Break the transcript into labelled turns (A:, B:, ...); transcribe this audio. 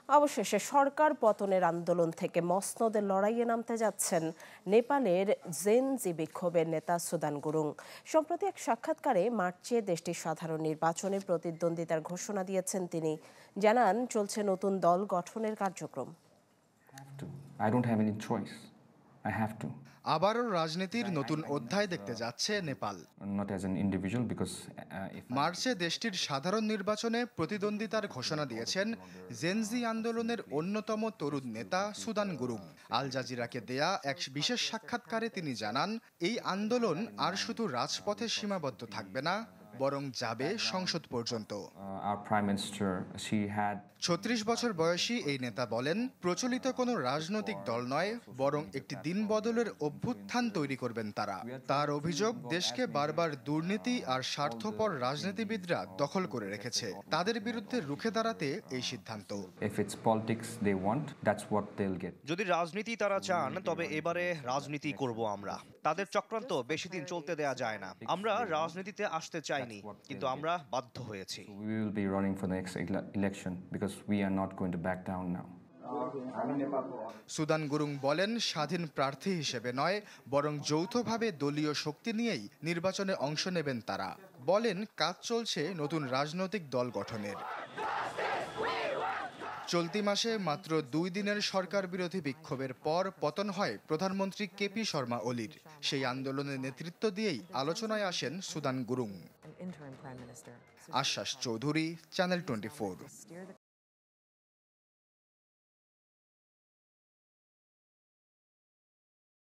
A: অবশেষে সরকার পতনের আন্দোলন থেকে মসনদের লড়াইয়ে নামতে যাচ্ছেন নেপালের জেন জি বিক্ষোভের নেতা সুদান গুরুং। সম্প্রতি এক সাক্ষাৎকারে মার্চে দেশটির সাধারণ নির্বাচনে প্রতিদ্বন্দ্বিতার ঘোষণা দিয়েছেন তিনি। জানান, চলছে নতুন দল গঠনের কার্যক্রম।
B: I don't have any choice. I have to.
C: আবারও রাজনীতির নতুন অধ্যায় দেখতে যাচ্ছে Nepal.
B: Not as an individual because if
C: মার্চে দেশটির সাধারণ নির্বাচনে প্রতিদ্বন্দ্বিতার ঘোষণা দিয়েছেন জেনজি আন্দোলনের অন্যতম তরুণ নেতা সুদান গুরুং। আল জাজিরাকে দেয়া এক বিশেষ সাক্ষাৎকারে তিনি জানান, এই আন্দোলন আর শুধু রাজপথে সীমাবদ্ধ থাকবে না, বরং যাবে সংসদ পর্যন্ত।
B: our prime minister, she had
C: ৩৬ বছর বয়সী এই নেতা বলেন, প্রচলিত কোনো রাজনৈতিক দল নয়, বরং একটি দিন বদলের অভ্যুত্থান তৈরি করবেন তারা। তার অভিযোগ, দেশকে বারবার দুর্নীতি আর স্বার্থপর রাজনীতিবিদরা দখল করে রেখেছে। তাদের বিরুদ্ধে রুখে দাঁড়াতে এই সিদ্ধান্ত।
B: if it's politics they want, that's what they'll get.
D: যদি রাজনীতি তারা চান, তবে এবারে রাজনীতি করব আমরা। তাদের চক্রান্ত বেশি দিন চলতে দেয়া যায় না। আমরা রাজনীতিতে আসতে চাইনি, কিন্তু আমরা বাধ্য হয়েছি।
B: We will be running for the next election because we are not going to back down now.
C: Sudan Gurung বলেন, স্বাধীন প্রার্থী হিসেবে নয়, বরং যৌথভাবে দলীয় শক্তি নিয়েই নির্বাচনে অংশ নেবেন তারা। বলেন, কাজ চলছে নতুন রাজনৈতিক দল গঠনের। চলতি মাসে মাত্র 2 দিনের সরকার বিরোধী বিক্ষোভের পর পতন হয় প্রধানমন্ত্রী কেপি শর্মা ওলির। সেই আন্দোলনের নেতৃত্ব দিয়েই আলোচনায় আসেন সুদান গুরুং। আশ্বাস চৌধুরী, চ্যানেল 24।